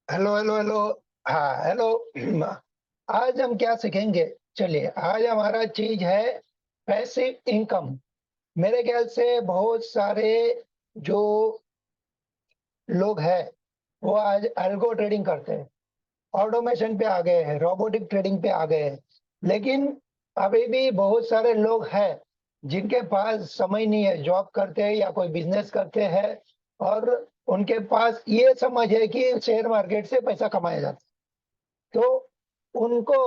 Hello hello hello. हाँ hello. आज हम क्या सीखेंगे? चलिए, आज हमारा चीज है पैसिव इनकम। मेरे ख्याल से बहुत सारे जो लोग हैं वो आज अल्गो ट्रेडिंग करते हैं, ऑटोमेशन पे आ गए हैं, रोबोटिक ट्रेडिंग पे आ गए हैं। लेकिन अभी भी बहुत सारे लोग हैं जिनके पास समय नहीं है, जॉब करते हैं या कोई बिजनेस करते हैं, और उनके पास ये समझ है कि शेयर मार्केट से पैसा कमाया जाता है। तो उनको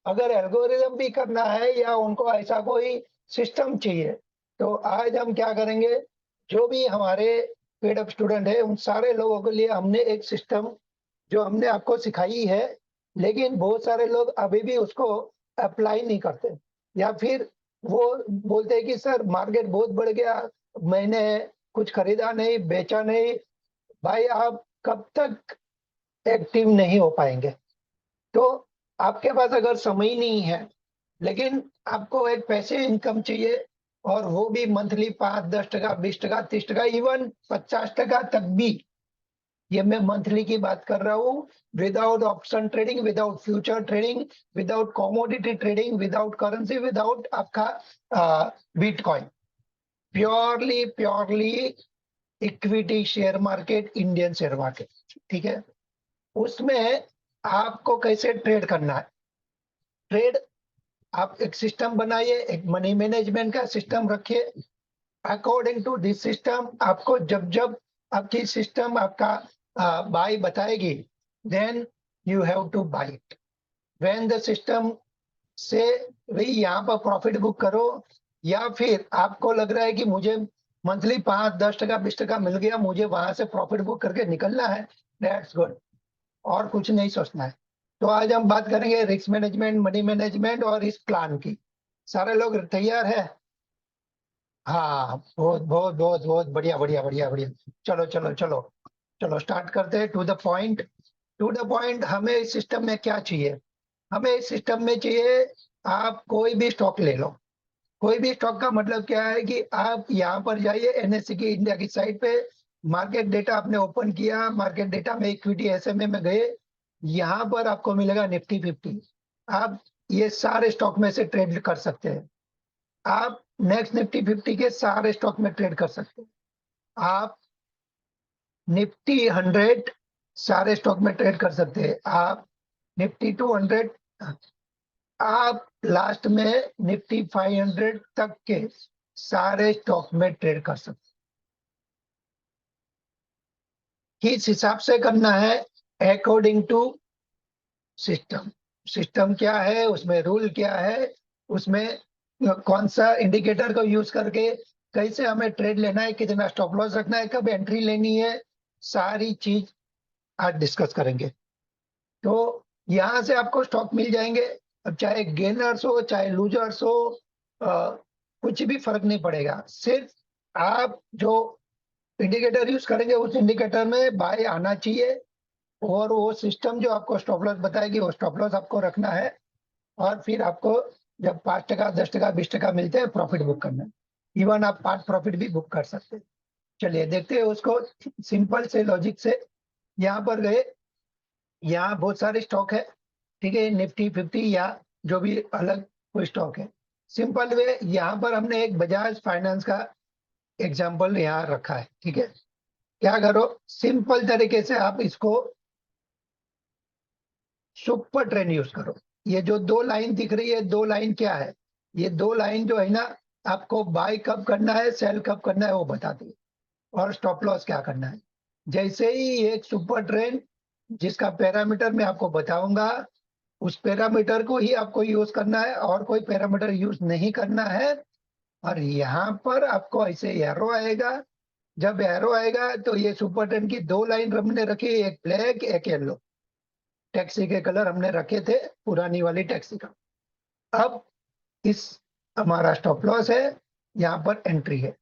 अगर एल्गोरिदम भी करना है या उनको ऐसा कोई सिस्टम चाहिए, तो आज हम क्या करेंगे? जो भी हमारे पेड अप स्टूडेंट है उन सारे लोगों के लिए हमने एक सिस्टम जो हमने आपको सिखाई है, लेकिन बहुत सारे लोग अभी भी उसको अप्लाई नहीं करते, या फिर वो बोलते हैं कि सर मार्केट बहुत बढ़ गया, मैंने कुछ खरीदा नहीं, बेचा नहीं। भाई आप कब तक एक्टिव नहीं हो पाएंगे? तो आपके पास अगर समय नहीं है, लेकिन आपको एक पैसे इनकम चाहिए, और वो भी मंथली 5, 10 टका, 20 टका, 30 टका, इवन 50 टका तक भी। ये मैं मंथली की बात कर रहा हूँ, without option trading, without future trading, without commodity trading, without currency, without आपका bitcoin. Purely purely equity share market, Indian share market, ठीक है? उसमें आपको कैसे ट्रेड करना है? ट्रेड, आप एक सिस्टम बनाइए, एक मनी मैनेजमेंट का सिस्टम रखिए। अकॉर्डिंग टू दिस सिस्टम आपको जब जब आपकी सिस्टम आपका बाय बताएगी, then you have to buy it. When the system से भाई यहाँ पर प्रॉफिट बुक करो, या फिर आपको लग रहा है कि मुझे मंथली 5, 10 टका, 20 टका मिल गया, मुझे वहां से प्रॉफिट बुक करके निकलना है, दैट्स गुड, और कुछ नहीं सोचना है। तो आज हम बात करेंगे रिस्क मैनेजमेंट, मनी मैनेजमेंट और इस प्लान की। सारे लोग तैयार है? हाँ, बहुत बहुत बहुत बहुत बढ़िया बढ़िया बढ़िया बढ़िया। चलो चलो चलो, चलो स्टार्ट करते हैं। To the point, to the point. हमें इस सिस्टम में क्या चाहिए? हमें इस सिस्टम में चाहिए, आप कोई भी स्टॉक ले लो। कोई भी स्टॉक का मतलब क्या है कि आप यहाँ पर जाइए एनएससी की, इंडिया की साइट पे, मार्केट डेटा आपने ओपन किया, मार्केट डेटा में इक्विटी एसएमए में गए, यहाँ पर आपको मिलेगा निफ्टी 50। आप ये सारे स्टॉक में से ट्रेड कर सकते हैं। आप नेक्स्ट निफ्टी 50 के सारे स्टॉक में ट्रेड कर सकते हैं। आप निफ्टी 100 सारे स्टॉक में ट्रेड कर सकते हैं। आप निफ्टी 200, आप लास्ट में निफ्टी 500 तक के सारे स्टॉक में ट्रेड कर सकते हैं। किस हिसाब से करना है? According to system. सिस्टम क्या है, उसमें रूल क्या है, उसमें कौन सा इंडिकेटर को यूज करके कैसे हमें ट्रेड लेना है, कितना स्टॉप लॉस रखना है, कब एंट्री लेनी है, सारी चीज आज डिस्कस करेंगे। तो यहाँ से आपको स्टॉक मिल जाएंगे। अब चाहे गेनर्स हो चाहे लूजर्स हो, कुछ भी फर्क नहीं पड़ेगा। सिर्फ आप जो इंडिकेटर यूज करेंगे उस इंडिकेटर में बाय आना चाहिए, और वो सिस्टम जो आपको स्टॉप लॉस बताएगी वो स्टॉप लॉस आपको रखना है। और फिर आपको जब 5 टका, 10 टका, 20 टका मिलते हैं, प्रॉफिट बुक करना है। इवन आप पार्ट प्रॉफिट भी बुक कर सकते हैं। चलिए देखते हैं उसको सिंपल से लॉजिक से। यहाँ पर गए, यहाँ बहुत सारे स्टॉक है, ठीक है, निफ्टी 50 या जो भी अलग कोई स्टॉक है। सिंपल वे, यहाँ पर हमने एक बजाज फाइनेंस का एग्जाम्पल यहाँ रखा है, ठीक है? क्या करो, सिंपल तरीके से आप इसको सुपर ट्रेंड यूज करो। ये जो दो लाइन दिख रही है, दो लाइन क्या है? ये दो लाइन जो है ना, आपको बाय कब करना है, सेल कब करना है वो बताती है, और स्टॉप लॉस क्या करना है। जैसे ही एक सुपर ट्रेंड जिसका पैरामीटर मैं आपको बताऊंगा, उस पैरामीटर को ही आपको यूज करना है, और कोई पैरामीटर यूज नहीं करना है। और यहाँ पर आपको ऐसे एरो आएगा। जब एरो आएगा तो ये सुपर ट्रेंड की दो लाइन हमने रखी, एक ब्लैक एक येलो, टैक्सी के कलर हमने रखे थे, पुरानी वाली टैक्सी का। अब इस हमारा स्टॉप लॉस है, यहाँ पर एंट्री है।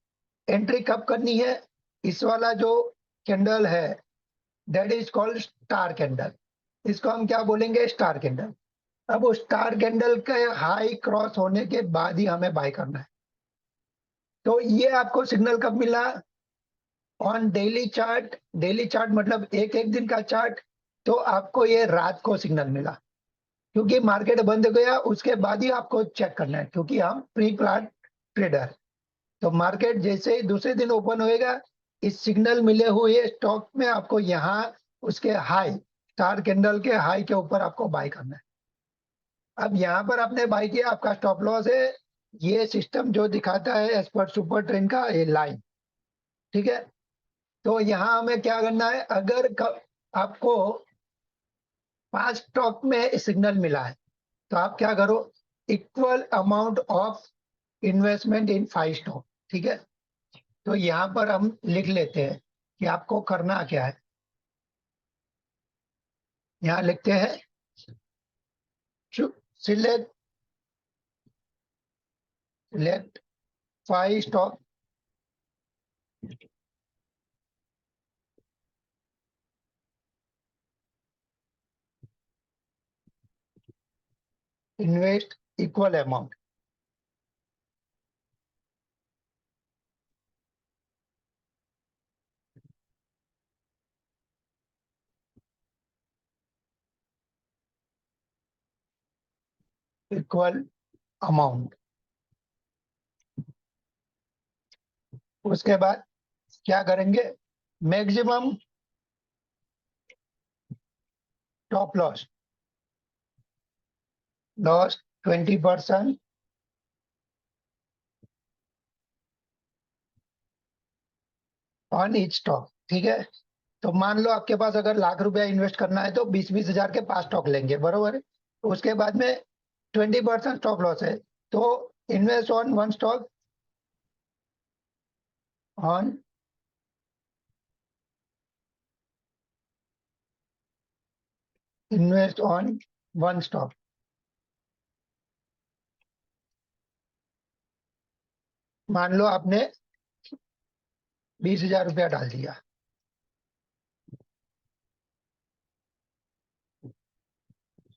एंट्री कब करनी है? इस वाला जो कैंडल है, that is called star candle. इसको हम क्या बोलेंगे? Star candle. अब वो स्टार कैंडल के हाई क्रॉस होने के बाद ही हमें बाय करना है। तो ये आपको सिग्नल कब मिला? On daily chart. Daily chart मतलब एक एक दिन का चार्ट। तो आपको ये रात को सिग्नल मिला, क्योंकि मार्केट बंद गया उसके बाद ही आपको चेक करना है, क्योंकि हम प्री प्लान ट्रेडर। तो मार्केट जैसे ही दूसरे दिन ओपन होएगा, इस सिग्नल मिले हुए स्टॉक में आपको यहाँ उसके हाई, स्टार कैंडल के हाई के ऊपर आपको बाय करना है। अब यहाँ पर आपने बाय किया, आपका स्टॉप लॉस है। ये सिस्टम जो दिखाता है एज पर सुपर ट्रेंड का ये लाइन, ठीक है। तो यहाँ हमें क्या करना है, अगर आपको 5 स्टॉक में सिग्नल मिला है, तो आप क्या करो, equal amount of investment in 5 stock, ठीक है। तो यहाँ पर हम लिख लेते हैं कि आपको करना क्या है। यहाँ लिखते हैं select select 5 stock invest equal amount. Equal amount. उसके बाद क्या करेंगे, maximum top loss, loss 20% on each stock, ठीक है। तो मान लो आपके पास अगर लाख रुपया इन्वेस्ट करना है तो 20-20 हजार के 5 स्टॉक लेंगे, बरोबर है। उसके बाद में 20% स्टॉप लॉस है, तो invest on one stock, on invest on one stock. मान लो आपने 20 हजार रुपया डाल दिया,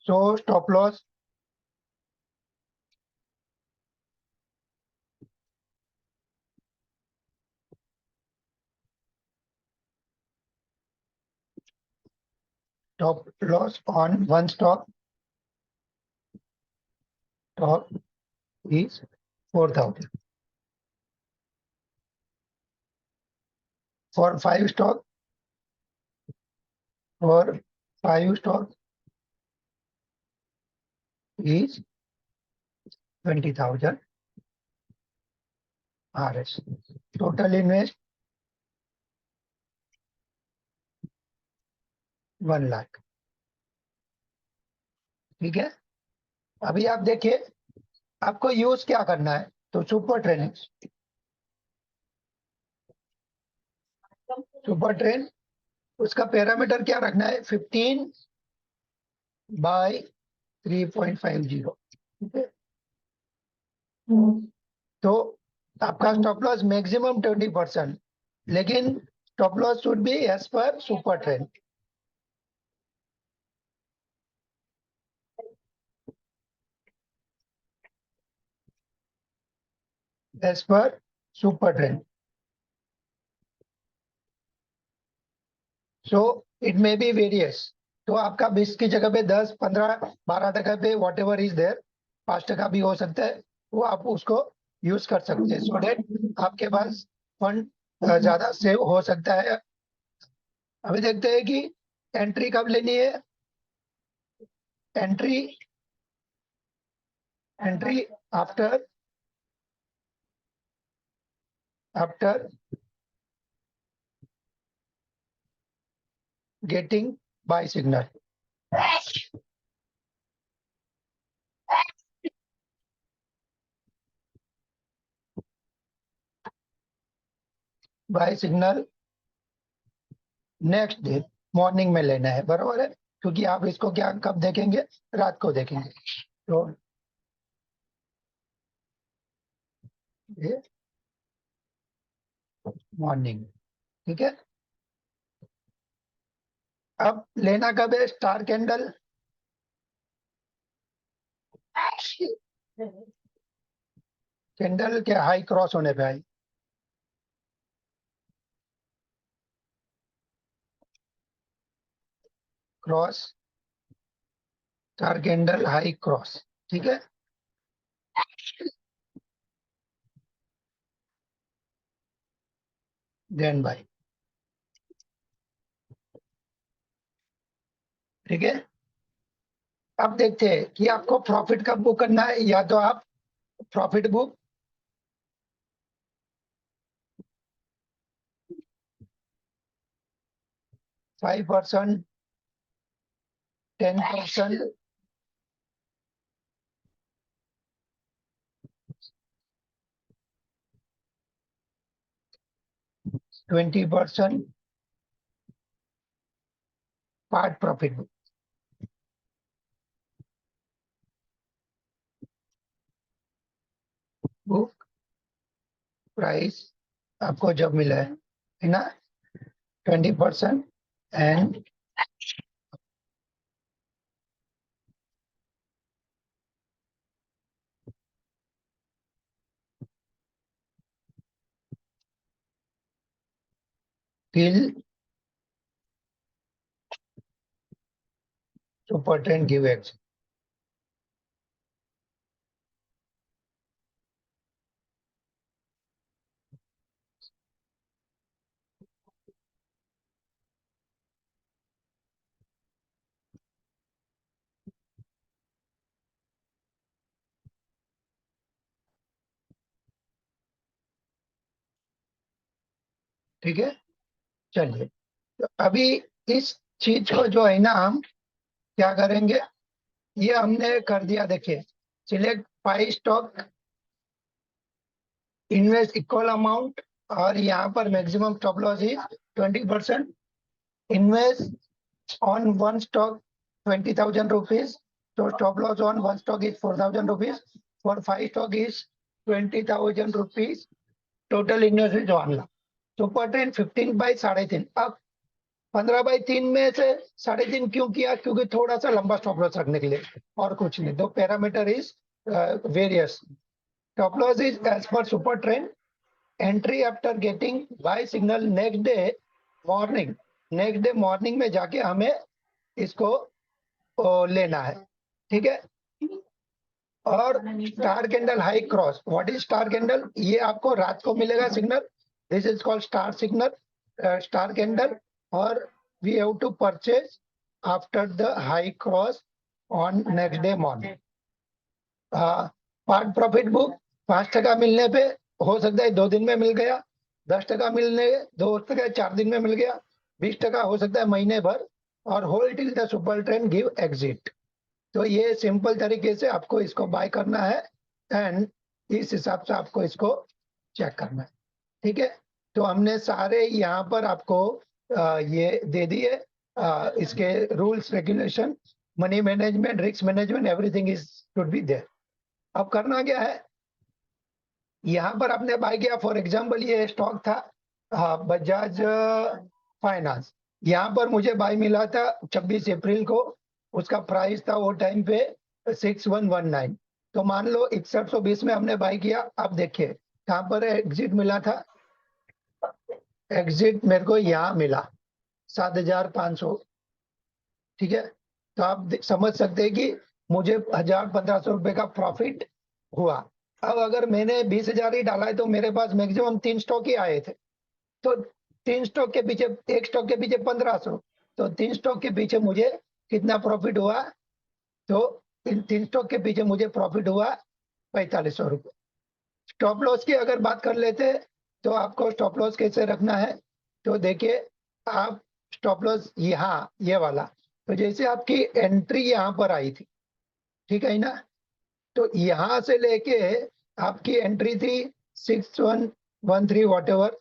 so stop loss stop loss on one stock stock is 4,000 for 5 stock, for 5 stock is 20,000 RS। Total invest 1 lakh, ठीक है। अभी आप देखिए आपको यूज क्या करना है, तो सुपर ट्रेन, सुपर ट्रेन उसका पैरामीटर क्या रखना है, 15/3.50, ठीक है। तो आपका स्टॉप लॉस मैक्सिमम 20%, लेकिन stop loss should be as per super trend, as per super trend. So it may be various, तो आपका 20 की जगह पे 10, 15, 12% पे वॉट एवर इज देयर, 5% भी हो सकता है, वो आप उसको यूज कर सकते हैं, सो डेट आपके पास फंड ज्यादा सेव हो सकता है। अभी देखते हैं कि एंट्री कब लेनी है। Entry entry after after getting buy signal. Buy signal next day morning में लेना है, बरोबर है, क्योंकि आप इसको क्या कब देखेंगे, रात को देखेंगे। तो ये मॉर्निंग, ठीक है। अब लेना कब है, स्टार कैंडल कैंडल के हाई क्रॉस होने पे आई, cross, star candle high cross, ठीक है। देन बाय, ठीक है। अब देखते हैं कि आपको प्रॉफिट कब बुक करना है। या तो आप profit book 5%, 10%, 20% part profit book. Book price आपको जब मिला है ना, 20% and till super trend give x, ठीक है। चलिए, तो अभी इस चीज को जो है ना, हम क्या करेंगे, ये हमने कर दिया। देखिए, select 5 stock, invest equal amount, और यहाँ पर maximum stop loss is 20%। Invest on one stock 20,000 rupees, so stop loss on one stock is 4,000 rupees, for 5 stock is 20,000 rupees, total invest is 1 lakh। Super trend 15/3.5। अब 15/3 में से 3.5 क्यों किया, क्योंकि थोड़ा सा लंबा स्टॉप लॉस रखने के लिए, और कुछ नहीं। दो parameter is various. Stop loss is as per super trend, entry after getting buy signal next day morning. Next day morning में जाके हमें इसको लेना है, ठीक है। और star candle high cross, what is star candle, ये आपको रात को मिलेगा signal, this is called star signal, star candle. और we have to purchase after the high cross on next day morning. Part profit book 5% मिलने पे, हो सकता है 2 दिन में मिल गया, 10% मिलने, हो सकता है 4 दिन में मिल गया, 20% हो सकता है महीने भर, और hold till the super trend give exit. तो ये सिंपल तरीके से आपको इसको बाय करना है, एंड इस हिसाब से आपको इसको चेक करना है, ठीक है। तो हमने सारे यहाँ पर आपको ये दे दिए, इसके rules regulation, money management, risk management, everything is should be there. अब करना क्या है, यहाँ पर आपने बाय किया, फॉर एग्जांपल ये स्टॉक था बजाज फाइनेंस। यहाँ पर मुझे बाय मिला था 26 अप्रैल को, उसका प्राइस था वो टाइम पे 6119। तो मान लो 6120 में हमने बाय किया। अब देखिए कहाँ पर एग्जिट मिला था, एग्जिट मेरे को यहाँ मिला 7,500, ठीक है। तो आप समझ सकते हैं कि मुझे 1,000-1,500 रुपए का प्रॉफिट हुआ। अब अगर मैंने 20,000 ही डाला है तो मेरे पास मैक्सिमम 3 स्टॉक ही आए थे, तो 3 स्टॉक के पीछे, एक स्टॉक के पीछे 1,500, तो 3 स्टॉक के पीछे मुझे कितना प्रॉफिट हुआ, तो 3 स्टॉक के पीछे मुझे प्रॉफिट हुआ 4,500 रुपये। स्टॉप लॉस की अगर बात कर लेते हैं, तो आपको स्टॉप लॉस कैसे रखना है, तो देखिए, आप स्टॉप लॉस यहाँ ये वाला, तो जैसे आपकी एंट्री यहाँ पर आई थी, ठीक है ना, तो यहाँ से लेके आपकी एंट्री थी 6113 वॉट एवर,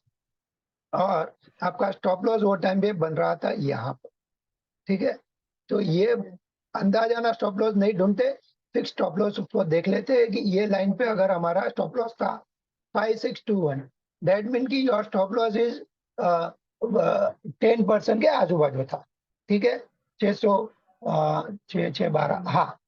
और आपका स्टॉप लॉस वो टाइम पे बन रहा था यहाँ पर, ठीक है। तो ये अंदाजाना स्टॉप लॉस नहीं ढूंढते, फिक्स स्टॉप लॉस उसको देख लेते हैं कि ये लाइन पे अगर हमारा स्टॉप लॉस था 5621, दैट मीन की योर स्टॉप लॉस इज 10% के आजू बाजू था, ठीक है। 600 612, हाँ।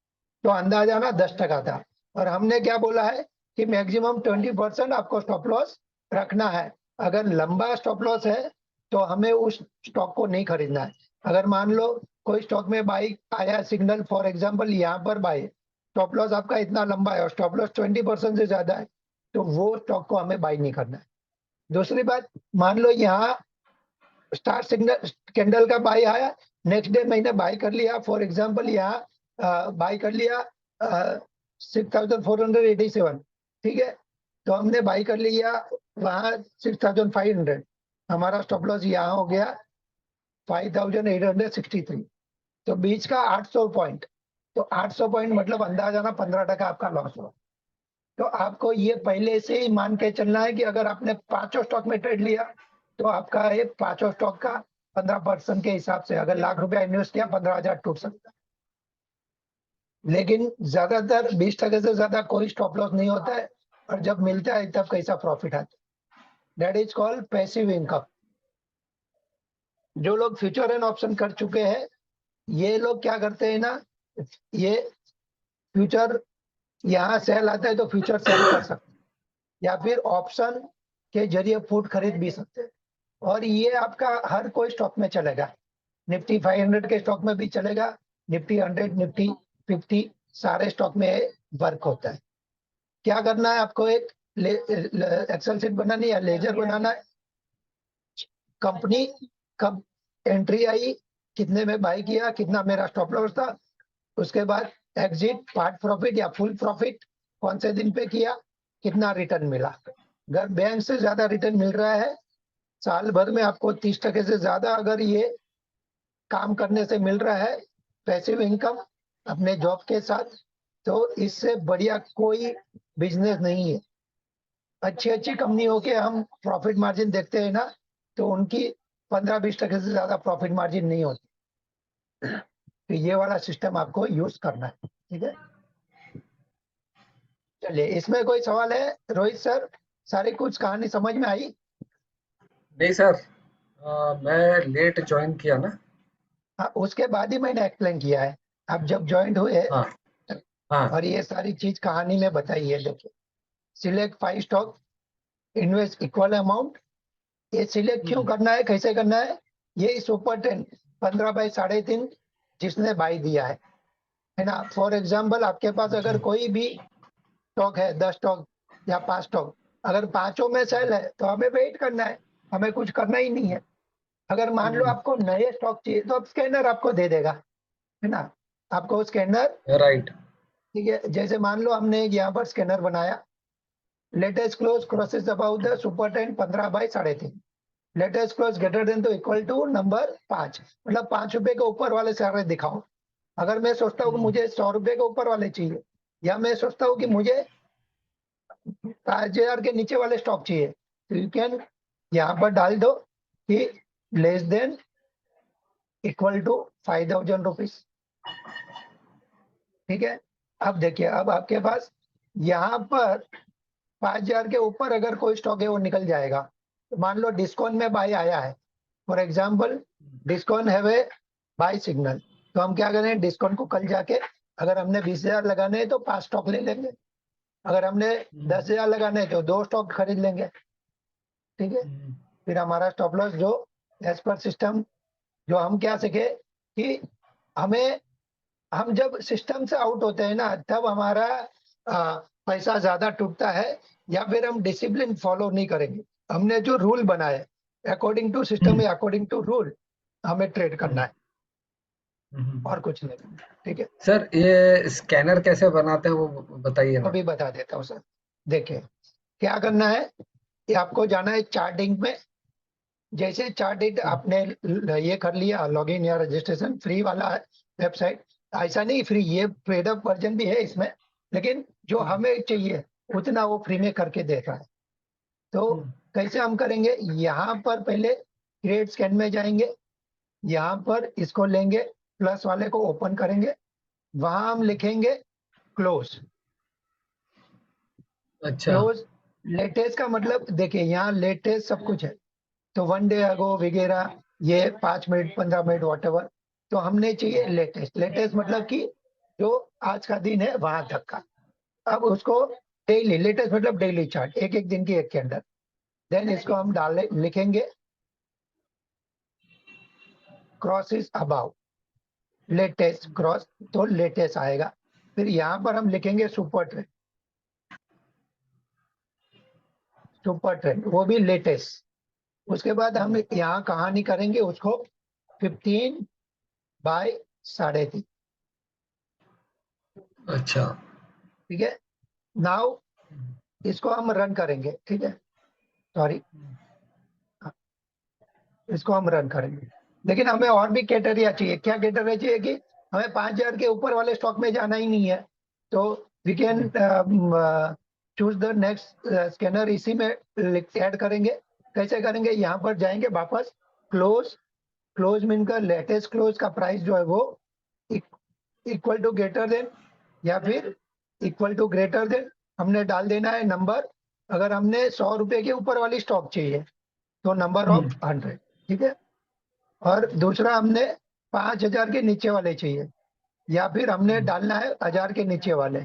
तो अंदाजाना 10% था, और हमने क्या बोला है कि मैक्सिमम 20% आपको स्टॉप लॉस रखना है। अगर लंबा स्टॉप लॉस है तो हमें उस स्टॉक को नहीं खरीदना है। अगर मान लो कोई स्टॉक में बाई आया सिग्नल, फॉर एग्जांपल यहाँ पर बाई, स्टॉप लॉस आपका इतना लंबा है और स्टॉप लॉस 20% से ज्यादा है, तो वो स्टॉक को हमें बाई नहीं करना है। दूसरी बात, मान लो यहाँ स्टार सिग्नल कैंडल का बाई आया, नेक्स्ट डे मैंने बाई कर लिया, फॉर एग्जांपल यहाँ बाई कर लिया 6487, ठीक है, तो हमने बाई कर लिया वहां 6500, हमारा स्टॉप लॉस यहाँ हो गया 5863, तो बीच का 800 पॉइंट, तो 800 पॉइंट मतलब अंदाजा ना 15% आपका लॉस हुआ। तो आपको ये पहले से ही मान के चलना है कि अगर आपने पांचों स्टॉक में ट्रेड लिया तो आपका ये पांचों स्टॉक का 15% के हिसाब से, अगर लाख रुपया इन्वेस्ट किया 15,000 टूट सकता है। लेकिन ज्यादातर 20% से ज्यादा कोई स्टॉप लॉस नहीं होता है, और जब मिलता है तब कैसा प्रॉफिट आता है। That is called passive income. जो लोग फ्यूचर एंड ऑप्शन कर चुके हैं, ये लोग क्या करते हैं ना, ये फ्यूचर यहाँ सेल आता है तो फ्यूचर सेल कर सकते हैं, या फिर ऑप्शन के जरिए पुट खरीद भी सकते हैं, और ये आपका हर कोई स्टॉक में चलेगा। निफ्टी 500 के स्टॉक में भी चलेगा, निफ्टी 100, निफ्टी 50, सारे स्टॉक में वर्क होता है। क्या करना है आपको, एक एक्सेल शीट बनानी है, लेजर बनाना है, कंपनी कब एंट्री आई, कितने में बाई किया, कितना मेरा स्टॉप लॉस था, उसके बाद एग्जिट, पार्ट प्रॉफिट या फुल प्रॉफिट, कौन से दिन पे किया, कितना रिटर्न मिला। अगर बैंक से ज्यादा रिटर्न मिल रहा है साल भर में आपको 30% से ज्यादा, अगर ये काम करने से मिल रहा है पैसिव इनकम अपने जॉब के साथ, तो इससे बढ़िया कोई बिजनेस नहीं है। अच्छी अच्छी कंपनियों के हम प्रॉफिट मार्जिन देखते हैं ना, तो उनकी 15-20% से ज्यादा प्रॉफिट मार्जिन नहीं होती। तो ये वाला सिस्टम आपको यूज करना है, ठीक है। चलिए, इसमें कोई सवाल है रोहित सर? सारी कुछ कहानी समझ में आई? नहीं सर, मैं लेट ज्वाइन किया ना। हाँ, उसके बाद ही मैंने एक्सप्लेन किया है। आप जब ज्वाइंट हुए हाँ हाँ। और ये सारी चीज कहानी में बताई है, देखिए, select 5 stock, invest equal amount. ये सिलेक्ट क्यों करना है, कैसे करना है, ये सुपर 10 15/3.5 जिसने बाई दिया है ना। फॉर एग्जाम्पल आपके पास अगर कोई भी स्टॉक है, 10 स्टॉक या 5 स्टॉक, अगर पांचों में सेल है तो हमें वेट करना है, हमें कुछ करना ही नहीं है। अगर मान लो आपको नए स्टॉक चाहिए तो अब स्कैनर आपको दे देगा, है ना, आपको स्कैनर, राइट। ठीक है। जैसे मान लो हमने यहाँ पर स्कैनर बनाया, latest close crosses about the super 10 15/3.5, latest close greater than तो इक्वल टू नंबर 5, मतलब 5 रुपए के ऊपर वाले सारे दिखाओ। अगर मैं सोचता हूँ कि मुझे 100 रुपए के ऊपर वाले चाहिए, या मैं सोचता हूँ कि मुझे 5,000 के नीचे वाले स्टॉक चाहिए, तो यू कैन यहाँ पर डाल दो कि less than equal to 5,000 rupees, ठीक है। अब देखिए, अब आपके पास यहाँ पर 5,000 के ऊपर अगर कोई स्टॉक है वो निकल जाएगा। तो मान लो डिस्काउंट में बाई आया है, फॉर एग्जाम्पल डिस्काउंट है वे बाई सिग्नल, तो हम क्या करें, डिस्काउंट को कल जाके, अगर हमने 20,000 लगाने हैं तो 5 स्टॉक ले लेंगे, अगर हमने 10,000 लगाने हैं तो 2 स्टॉक खरीद लेंगे, ठीक है। फिर हमारा स्टॉप लॉस जो एज पर सिस्टम, जो हम क्या सीखे कि हमें, हम जब सिस्टम से आउट होते हैं ना तब हमारा पैसा ज्यादा टूटता है, या फिर हम डिसिप्लिन फॉलो नहीं करेंगे। हमने जो रूल बनाए अकॉर्डिंग टू सिस्टम या अकॉर्डिंग टू रूल हमें ट्रेड करना है, और कुछ नहीं करना, ठीक है। सर, ये स्कैनर कैसे बनाते हैं वो बताइए ना। अभी बता देता हूँ सर। देखिए, क्या करना है, कि आपको जाना है चार्टिंग में। जैसे चार्ट आपने ये कर लिया लॉगिन या रजिस्ट्रेशन, फ्री वाला है वेबसाइट, ऐसा नहीं फ्री, ये पेड अप वर्जन भी है इसमें, लेकिन जो हमें चाहिए उतना वो फ्री में करके देता है। तो कैसे हम करेंगे, यहाँ पर पहले क्रिएट स्कैन में जाएंगे, यहाँ पर इसको लेंगे, प्लस वाले को ओपन करेंगे, वहां हम लिखेंगे क्लोज। अच्छा। क्लोज लेटेस्ट का मतलब, देखिए यहाँ लेटेस्ट सब कुछ है, तो 1 डे अगो वगैरह, ये 5 मिनट 15 मिनट वॉट एवर, तो हमने चाहिए लेटेस्ट। लेटेस्ट मतलब कि जो आज का दिन है वहां तक का। अब उसको डेली, लेटेस्ट मतलब डेली चार्ट, एक एक दिन की एक के अंदर, देन इसको हम लिखेंगे cross is above, latest cross, तो लेटेस्ट आएगा। फिर यहाँ पर हम लिखेंगे सुपर ट्रेंड, सुपर ट्रेंड वो भी लेटेस्ट। उसके बाद हम यहाँ कहानी करेंगे उसको 15/3.5। अच्छा। ठीक है, नाउ इसको हम रन करेंगे। ठीक है, सॉरी, इसको हम रन करेंगे। लेकिन हमें और भी क्राइटेरिया चाहिए। क्या क्राइटेरिया चाहिए कि हमें 5,000 के ऊपर वाले स्टॉक में जाना ही नहीं है। तो we can choose the next scanner, इसी में ऐड करेंगे। कैसे करेंगे, यहाँ पर जाएंगे वापस, क्लोज, क्लोज मीन का लेटेस्ट क्लोज का प्राइस जो है वो इक्वल टू ग्रेटर देन या फिर इक्वल टू ग्रेटर देन हमने डाल देना है नंबर। अगर हमने 100 रुपए के ऊपर वाली स्टॉक चाहिए तो नंबर ऑफ 100। ठीक है, और दूसरा हमने 5,000 के नीचे वाले चाहिए, या फिर हमने डालना है 1,000 के नीचे वाले,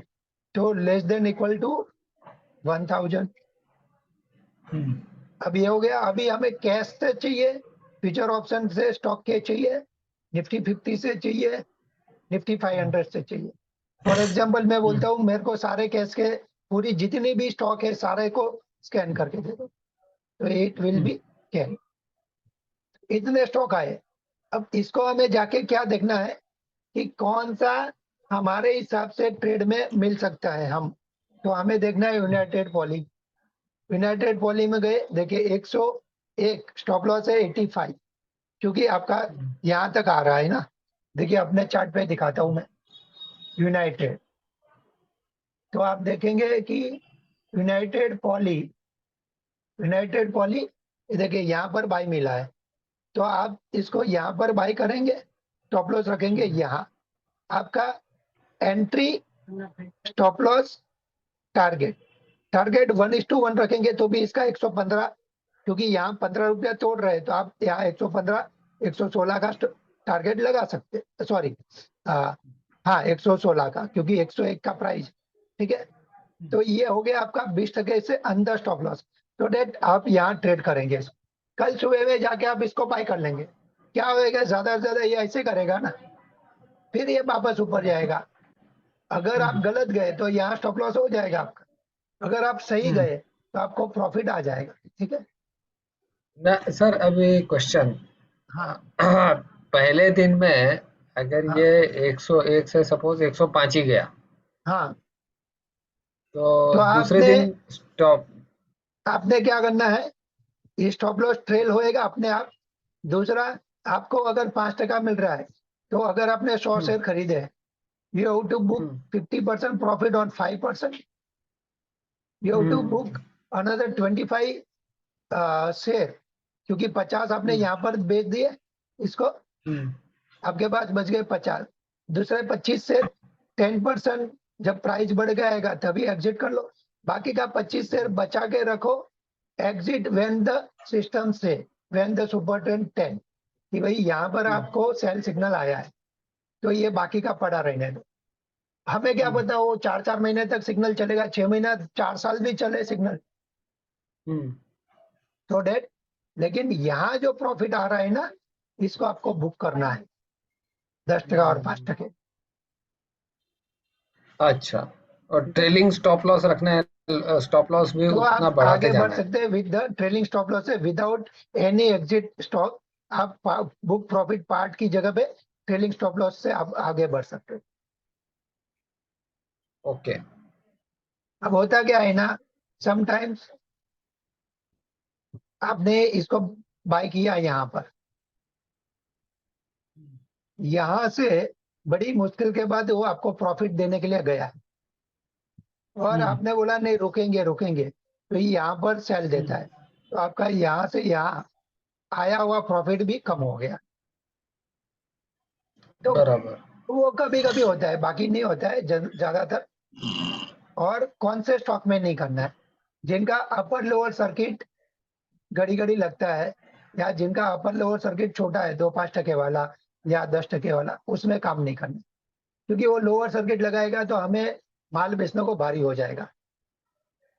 तो लेस देन इक्वल टू 1,000। अब ये हो गया। अभी हमें कैश से चाहिए, फ्यूचर ऑप्शन से स्टॉक के चाहिए, निफ्टी 50 से चाहिए, निफ्टी 500 से चाहिए। फॉर एग्जाम्पल मैं बोलता हूँ मेरे को सारे कैश के पूरी जितनी भी स्टॉक है सारे को स्कैन करके दे दो, तो इट विल बी कैन। इतने स्टॉक आए। अब इसको हमें जाके क्या देखना है कि कौन सा हमारे हिसाब से ट्रेड में मिल सकता है हम। तो हमें देखना है यूनाइटेड पॉली। यूनाइटेड पॉली में गए, देखिए 101 स्टॉप लॉस है 85, क्योंकि आपका यहाँ तक आ रहा है ना। देखिए अपने चार्ट पे दिखाता हूँ मैं यूनाइटेड। तो आप देखेंगे कि यूनाइटेड पॉली, यूनाइटेड पॉली देखिए यहाँ पर बाई मिला है, तो आप इसको यहाँ पर बाई करेंगे, स्टॉप लॉस रखेंगे यहाँ। आपका entry, stop loss, target, target 1:1 रखेंगे तो भी इसका 115, क्योंकि यहाँ 15 रुपया तोड़ रहे हैं, तो आप यहाँ 115 116 का टारगेट लगा सकते, सॉरी हाँ 116 का, क्योंकि 101 का प्राइस। ठीक है, तो ये हो गया आपका 20% से अंदर स्टॉप लॉस। तो डेट आप यहाँ ट्रेड करेंगे। कल सुबह में जाके आप इसको बाय कर लेंगे। क्या होगा, ज्यादा से ज्यादा ये ऐसे करेगा ना, फिर ये वापस ऊपर जाएगा। अगर आप गलत गए तो यहाँ स्टॉप लॉस हो जाएगा आपका, अगर आप सही गए तो आपको प्रॉफिट आ जाएगा। ठीक है, ना सर, अभी क्वेश्चन। हाँ पहले दिन में अगर हाँ ये 101 से सपोज 105 ही गया, हाँ। तो तो दूसरे आपने दिन स्टॉप। आपने क्या करना है, ये स्टॉप लॉस ट्रेल होएगा अपने आप। दूसरा, आपको अगर 5% मिल रहा है, तो अगर आपने 100 शेयर खरीदे, you have to book 50% profit on 5%। You have to book another 25 share, क्योंकि 50 आपने यहाँ पर बेच दिए इसको, आपके पास बच गए 50। दूसरे 25 से 10% जब प्राइस बढ़ जाएगा तभी एग्जिट कर लो। बाकी का 25 शेयर बचा के रखो, एग्जिट व्हेन द सिस्टम से, व्हेन द सुपर ट्रेंड 10, कि भाई यहाँ पर आपको सेल सिग्नल आया है, तो ये बाकी का पड़ा रहने दो। हमें क्या पता वो 4-4 महीने तक सिग्नल चलेगा, 6 महीना, 4 साल भी चले सिग्नल, तो डेट। लेकिन यहाँ जो प्रॉफिट आ रहा है ना, इसको आपको बुक करना है 10% और 5%। अच्छा। और ठीक है, ट्रेलिंग स्टॉप लॉस रखना है, स्टॉप लॉस भी तो उतना आप बढ़ाते आगे बढ़ जाना है। सकते हैं with the trailing stop loss से, विदाउट एनी एग्जिट स्टॉक। आप बुक प्रॉफिट पार्ट की जगह पे ट्रेलिंग स्टॉप लॉस से आप आगे बढ़ सकते हैं। ओके। अब होता क्या है ना, समटाइम्स आपने इसको बाय किया यहाँ पर, यहाँ से बड़ी मुश्किल के बाद वो आपको प्रॉफिट देने के लिए गया, और आपने बोला नहीं रुकेंगे रुकेंगे, तो ये यहाँ पर सेल देता है, तो आपका यहाँ से यहाँ आया हुआ प्रॉफिट भी कम हो गया। तो बराबर। वो कभी कभी होता है, बाकी नहीं होता है ज्यादातर। और कौन से स्टॉक में नहीं करना है, जिनका अपर लोअर सर्किट घड़ी घड़ी लगता है, या जिनका अपर लोअर सर्किट छोटा है, 2-5% वाला या 10% वाला, उसमें काम नहीं करना, क्योंकि वो लोअर सर्किट लगाएगा तो हमें माल बेचने को भारी हो जाएगा।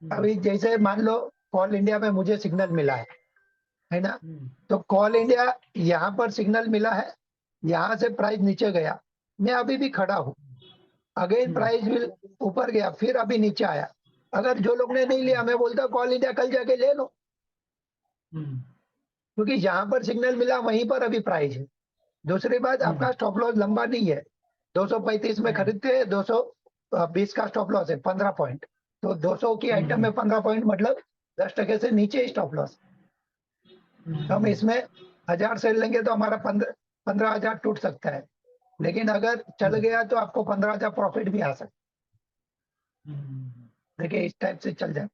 अभी जैसे मान लो कॉल इंडिया में मुझे सिग्नल मिला है ना, तो कॉल इंडिया यहाँ पर सिग्नल मिला है, यहाँ से प्राइस नीचे गया, मैं अभी भी खड़ा हूँ, अगेन प्राइस भी ऊपर गया, फिर अभी नीचे आया। अगर जो लोग ने नहीं लिया, मैं बोलता कॉल इंडिया कल जाके ले लो, क्योंकि जहां पर सिग्नल मिला वहीं पर अभी प्राइस है। दूसरी बात, आपका स्टॉप लॉस लंबा नहीं है, 235 में खरीदते हैं, 220 का स्टॉप लॉस है, 15 पॉइंट। तो 200 की आइटम में 15 पॉइंट मतलब 10% से नीचे स्टॉप लॉस। तो हम इसमें 1000 सेल लेंगे तो हमारा 15,000 टूट सकता है, लेकिन अगर चल गया तो आपको 15,000 प्रॉफिट भी आ सकता है। देखिए इस टाइप से चल जाए।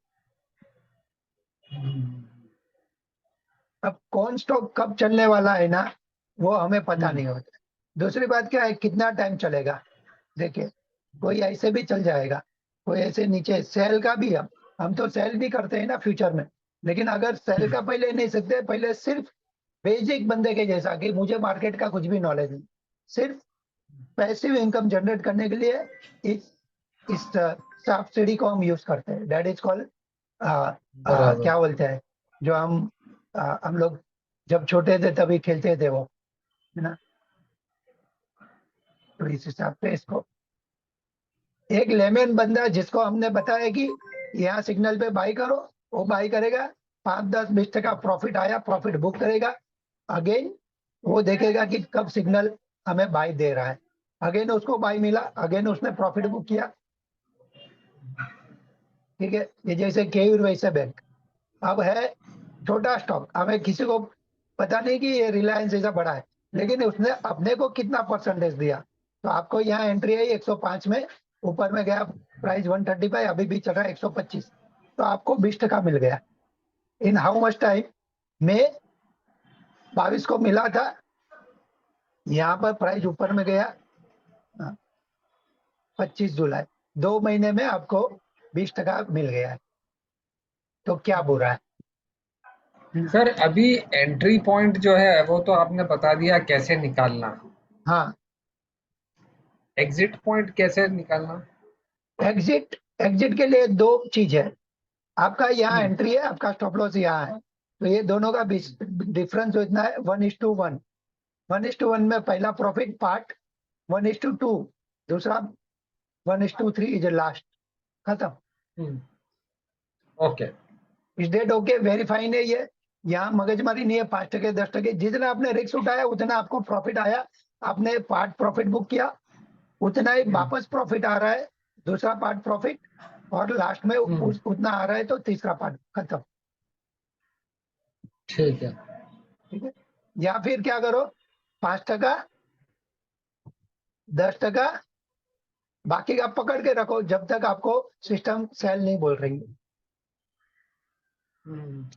अब कौन स्टॉक कब चलने वाला है ना, वो हमें पता नहीं होता। दूसरी बात क्या है, कितना टाइम चलेगा। देखिए कोई ऐसे भी चल जाएगा, कोई ऐसे नीचे सेल का भी, हम तो सेल भी करते हैं ना फ्यूचर में। लेकिन अगर सेल का पहले नहीं सकते, पहले सिर्फ बेसिक बंदे के जैसा कि मुझे मार्केट का कुछ भी नॉलेज नहीं, सिर्फ पैसिव इनकम जनरेट करने के लिए इस सब्सिडी को हम यूज करते हैं। दैट इज कॉल्ड बराबर। क्या बोलते हैं, जो हम लोग जब छोटे थे तभी खेलते थे वो, है ना। तो इस हिसाब से इसको, एक लेमन बंदा जिसको हमने बताया कि यहाँ सिग्नल पे बाई करो, वो बाई करेगा, 5, 10, 20% प्रॉफिट आया, प्रॉफिट बुक करेगा। अगेन वो देखेगा कि कब सिग्नल हमें बाई दे रहा है, अगेन उसको बाई मिला, अगेन उसने प्रॉफिट बुक किया। ठीक है, ये जैसे केयूर वैसे बैंक। अब है छोटा स्टॉक, हमें किसी को पता नहीं कि ये रिलायंस ऐसा बड़ा है, लेकिन उसने अपने को कितना परसेंटेज दिया। तो आपको यहाँ एंट्री आई 105 में, ऊपर में गया प्राइस 135, अभी भी चल रहा है 125, तो आपको 20% मिल गया। इन हाउ मच टाइम में 22 को मिला था, यहाँ पर प्राइस ऊपर में गया 25 जुलाई, 2 महीने में आपको 20% मिल गया है, तो क्या बुरा है। सर अभी एंट्री पॉइंट जो है वो तो आपने बता दिया कैसे निकालना, हाँ, एग्जिट पॉइंट कैसे निकालना? एग्जिट एग्जिट के लिए दो चीज है, आपका यहाँ हम्म, एंट्री है, आपका स्टॉप लॉस यहाँ है, तो ये दोनों का डिफरेंस इतना है 1:1। 1:1 में पहला प्रॉफिट पार्ट, 1:2 दूसरा, 1:3 इज लास्ट, खत्म। हम्म, ओके। इस डेट ओके, वेरीफाई नहीं है, यहाँ मगजमारी नहीं है। 5%, 10%, जितना आपने रिस्क उठाया उतना आपको प्रॉफिट आया, आपने पार्ट प्रॉफिट बुक किया, उतना ही हम्म, वापस प्रॉफिट आ रहा है, दूसरा पार्ट प्रॉफिट, और लास्ट में हम्म, उतना आ रहा है तो तीसरा पार्ट खत्म। ठीक है। ठीक है, या फिर क्या करो, 5%, 10%, बाकी का पकड़ के रखो जब तक आपको सिस्टम सेल नहीं बोल रही है। हम्म,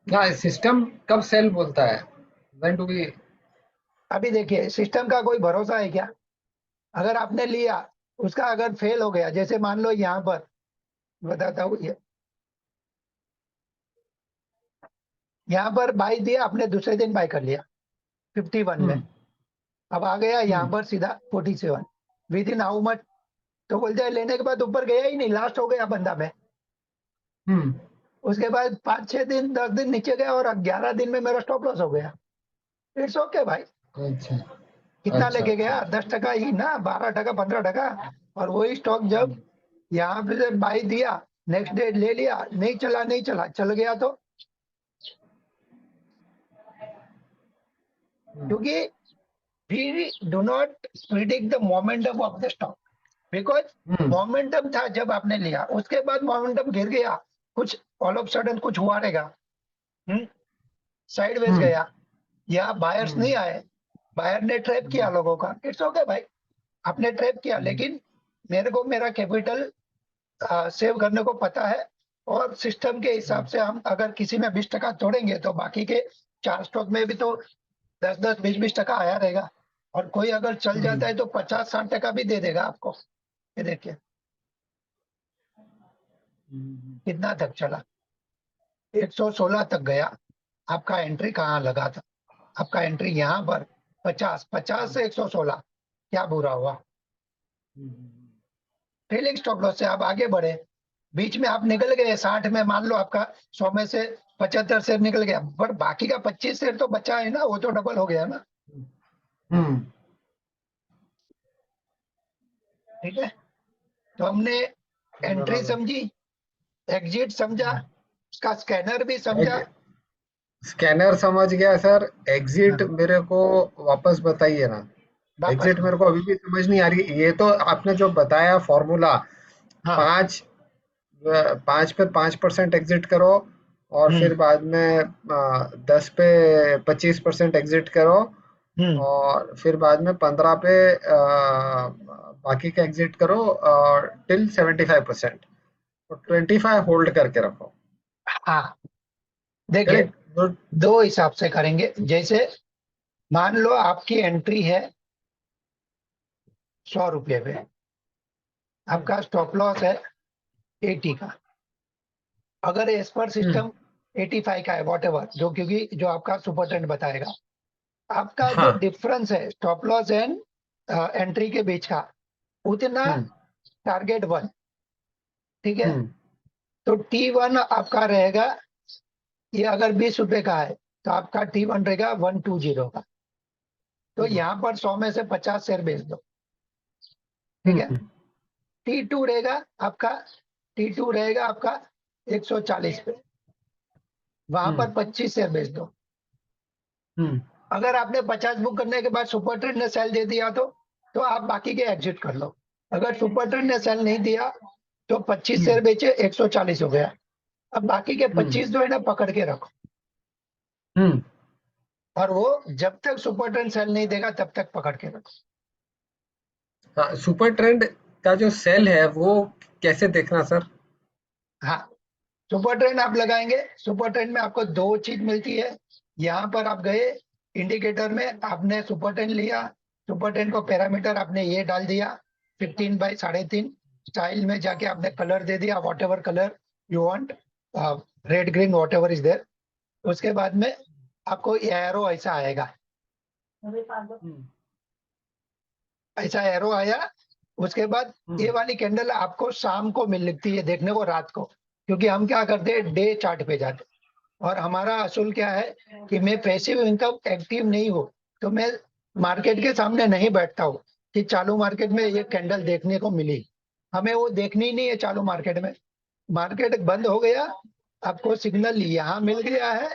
क्या सिस्टम कब सेल बोलता है? When to be? अभी देखिए सिस्टम का कोई भरोसा है क्या। अगर आपने लिया, उसका अगर फेल हो गया, जैसे मान लो यहाँ पर बताता हूँ, ये यहाँ पर बाई दिया आपने, दूसरे दिन बाई कर लिया 51 में, हम्म, अब आ गया यहाँ हम्म, पर सीधा 47, विद इन हाउ मच। तो बोलते हैं लेने के बाद ऊपर गया ही नहीं, लास्ट हो गया बंदा में। हम्म, उसके बाद 5, 6 दिन, 10 दिन नीचे गया, और 11 दिन में मेरा स्टॉप लॉस हो गया। इट्स ओके भाई, अच्छा, कितना अच्छा, लेके अच्छा, गया, अच्छा। 10% ही ना, 12%, 15%। और वही स्टॉक जब हम्म, यहाँ पे से बाई दिया, नेक्स्ट डे ले लिया, नहीं चला, नहीं चला, चल गया तो, हम्म, क्योंकि we do not predict the momentum of the stock, because hmm, momentum था जब आपने लिया, उसके बाद मोमेंटम गिर गया, कुछ ऑल ऑफ सडन कुछ हुआ रहेगा, साइडवेज हम्म, गया, या बायर्स हम्म, नहीं आए, बायर ने ट्रैप किया लोगों का, इट्स ओके भाई, आपने ट्रैप किया, हम्म, लेकिन मेरे को मेरा कैपिटल सेव करने को पता है, और सिस्टम के हिसाब हम्म, से हम अगर किसी में 20% तोड़ेंगे तो बाकी के 4 स्टॉक में भी तो 10, 10, 20, 20% आया रहेगा। और कोई अगर चल जाता हम्म, है तो 50, 60% भी दे देगा आपको। ये देखिए हम्म, कितना तक चला, 116 तक गया। आपका एंट्री कहाँ लगा था, आपका एंट्री यहाँ पर 50, 50 से 116, क्या बुरा हुआ। हम्म, ट्रेलिंग स्टॉप लॉस से आप आगे बढ़े, बीच में आप निकल गए 60 में, मान लो आपका 100 में से 75 शेयर निकल गया, पर बाकी का 25 शेयर तो बचा है ना, वो तो डबल हो गया ना। हम्म, ठीक है, तो हमने एंट्री बराबर। समझी, एग्जिट समझा, उसका स्कैनर भी समझा। स्कैनर समझ गया सर। एग्जिट हाँ, मेरे को वापस बताइए ना। वापस एग्जिट में। मेरे को अभी भी समझ नहीं आ रही। ये तो आपने जो बताया फॉर्मूला, हाँ। 5 5 पे 5% एग्जिट करो, और हम्म। फिर बाद में 10 पे 25% एग्जिट करो, हम्म। और फिर बाद में 15 पे बाकी का एग्जिट करो, और टिल 75%, और 25 होल्ड करके रखो। हाँ, देखिए, करेक्ट गुड। दो हिसाब से करेंगे। जैसे मान लो आपकी एंट्री है 100 रुपये पे, आपका स्टॉप लॉस है 80 का। अगर एज पर सिस्टम 85 का है, वॉट एवर, जो क्योंकि जो आपका सुपर ट्रेंड बताएगा, आपका जो हाँ। डिफरेंस है स्टॉप लॉस एंड एंट्री के बीच का, उतना हम्म। Target one. ठीक है, हम्म। तो T1 आपका रहेगा, ये अगर 20 रुपए का है तो आपका T1 रहेगा 120 का। तो हम्म। यहाँ पर 100 में से 50 शेयर बेच दो। ठीक है, हम्म। T2 रहेगा आपका, T2 रहेगा आपका 140 पे, वहां हम्म। पर 25 शेयर बेच दो। हम्म। अगर आपने 50 बुक करने के बाद सुपर ट्रेड ने सेल दे दिया तो आप बाकी के एग्जिट कर लो। अगर सुपर ट्रेड ने सेल नहीं दिया तो 25 शेयर हम्म। बेचे, 140 हो गया। अब बाकी के हम्म। 25 जो है ना, पकड़ के रखो, हम्म। और वो जब तक सुपर ट्रेंड सेल नहीं देगा तब तक पकड़ के रखो। हाँ, सुपर ट्रेंड का जो सेल है वो कैसे देखना सर? हाँ, सुपर ट्रेंड आप लगाएंगे, सुपर ट्रेंड में आपको दो चीज मिलती है। यहाँ पर आप गए इंडिकेटर में, आपने सुपर ट्रेंड लिया, सुपर ट्रेंड को पैरामीटर आपने ये डाल दिया 15/3.5 स्टाइल में, जाके आपने कलर दे दिया, whatever colour you want, red green whatever is there. उसके बाद में आपको एरो ऐसा आएगा, हम्म। ऐसा एरो आया। उसके बाद ये हम्म। वाली कैंडल आपको शाम को मिल लगती है देखने को, रात को, क्योंकि हम क्या करते हैं, डे चार्ट पे जाते हैं। और हमारा असूल क्या है कि मैं पैसिव इनकम एक्टिव नहीं हूँ, तो मैं मार्केट के सामने नहीं बैठता हूँ कि चालू मार्केट में ये कैंडल देखने को मिली। हमें वो देखनी ही नहीं है चालू मार्केट में। मार्केट बंद हो गया, आपको सिग्नल यहाँ मिल गया है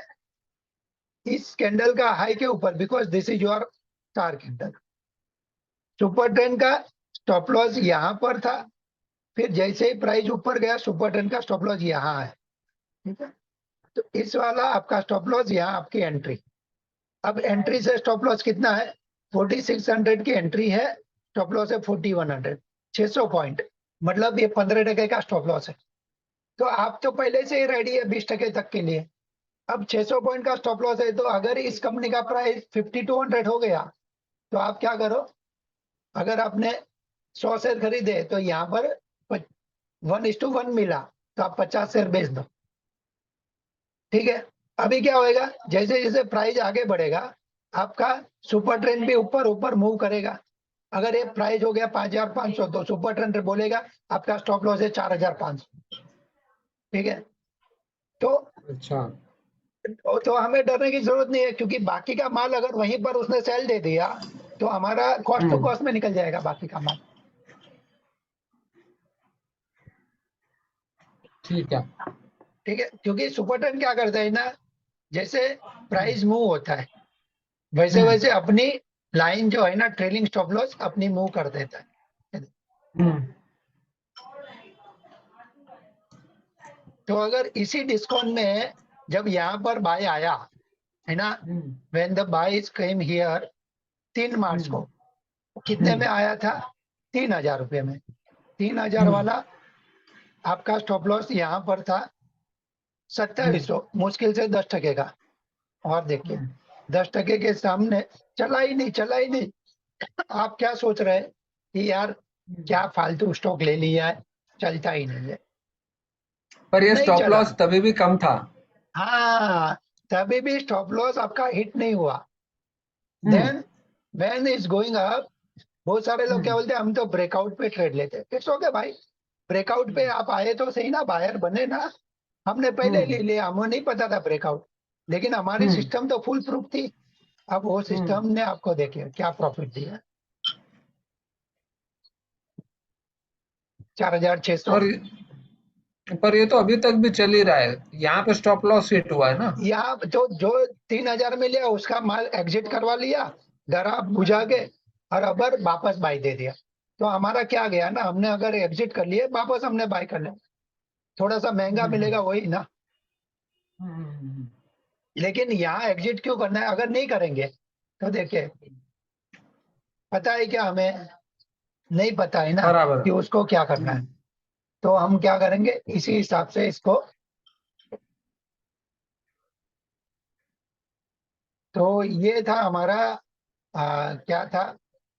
इस कैंडल का हाई के ऊपर, because this is your star candle. Super trend का स्टॉप लॉस यहाँ पर था, फिर जैसे ही प्राइस ऊपर गया सुपर ट्रेंड का स्टॉप लॉस यहाँ है। ठीक है, तो इस वाला आपका स्टॉप लॉस, यहाँ आपकी एंट्री। अब एंट्री से स्टॉप लॉस कितना है, 4600 की एंट्री है, स्टॉप लॉस है 4100, 600 पॉइंट, मतलब ये 15% का स्टॉप लॉस है। तो आप तो पहले से ही रेडी है 20% तक के लिए। अब 600 पॉइंट का स्टॉप लॉस है, तो अगर इस कंपनी का प्राइस 5200 हो गया तो आप क्या करो, अगर आपने 100 शेयर खरीदे तो यहाँ पर 1:1 मिला, तो आप 50 शेयर बेच दो। ठीक है, अभी क्या होएगा, जैसे जैसे प्राइस आगे बढ़ेगा, आपका सुपर ट्रेंड भी ऊपर ऊपर मूव करेगा। अगर ये प्राइस हो गया 5500, तो सुपर ट्रेंड बोलेगा आपका स्टॉप लॉस है 4500। ठीक है, तो अच्छा। हमें डरने की जरूरत नहीं है, क्योंकि बाकी का माल अगर वहीं पर उसने सेल दे दिया तो हमारा कॉस्ट टू हम्म। कॉस्ट में निकल जाएगा बाकी का माल। ठीक है। ठीक है, क्योंकि सुपर ट्रेंड क्या करता है ना, जैसे प्राइस मूव होता है वैसे हम्म। वैसे अपनी लाइन जो है ना, ट्रेलिंग स्टॉप लॉस अपनी मूव कर देता है। हम्म। तो अगर इसी डिस्काउंट में जब यहाँ पर बाय आया है ना, hmm. When the buy came here 3 March hmm. को, कितने हम्म। में आया था, 3000 रुपये में। 3000 हम्म। वाला आपका स्टॉप लॉस यहाँ पर था हम्म। 2700, मुश्किल से 10% का। और देखिए, हम्म। 10% के सामने चला ही नहीं, चला ही नहीं। आप क्या सोच रहे हैं कि यार क्या फालतू स्टॉक ले लिया है, चलता ही नहीं है। पर ये नहीं स्टॉप चला। लॉस तभी भी कम था। हाँ, तभी भी स्टॉप लॉस आपका हिट नहीं हुआ। Hmm. Then when is going up, बहुत सारे लोग क्या हम्म। बोलते हैं, हम तो ब्रेकआउट पे ट्रेड लेते हैं। इट्स ओके भाई, ब्रेकआउट पे हम्म। आप आए तो सही ना, बायर बने ना। हमने पहले ले हम्म। लिया, हमें नहीं पता था ब्रेकआउट, लेकिन हमारी हम्म। सिस्टम तो फुल प्रूफ थी। अब वो हम्म। सिस्टम ने आपको देखिए क्या प्रॉफिट दिया। 4,600। और पर ये तो अभी तक भी चल ही रहा है, यहाँ पे स्टॉप लॉस हिट हुआ है ना। यहाँ जो जो 3,000 में लिया उसका माल एग्जिट करवा लिया, ग्राफ बुझा के, और अबर वापस बाई दे दिया। तो हमारा क्या गया ना, हमने अगर एग्जिट कर लिए वापस हमने बाई कर लिया, थोड़ा सा महंगा मिलेगा वही ना। लेकिन यहाँ एग्जिट क्यों करना है, अगर नहीं करेंगे तो देखिए, पता है क्या हमें, नहीं पता है ना बराबर। कि उसको क्या करना है। तो हम क्या करेंगे, इसी हिसाब से इसको, तो ये था हमारा क्या था,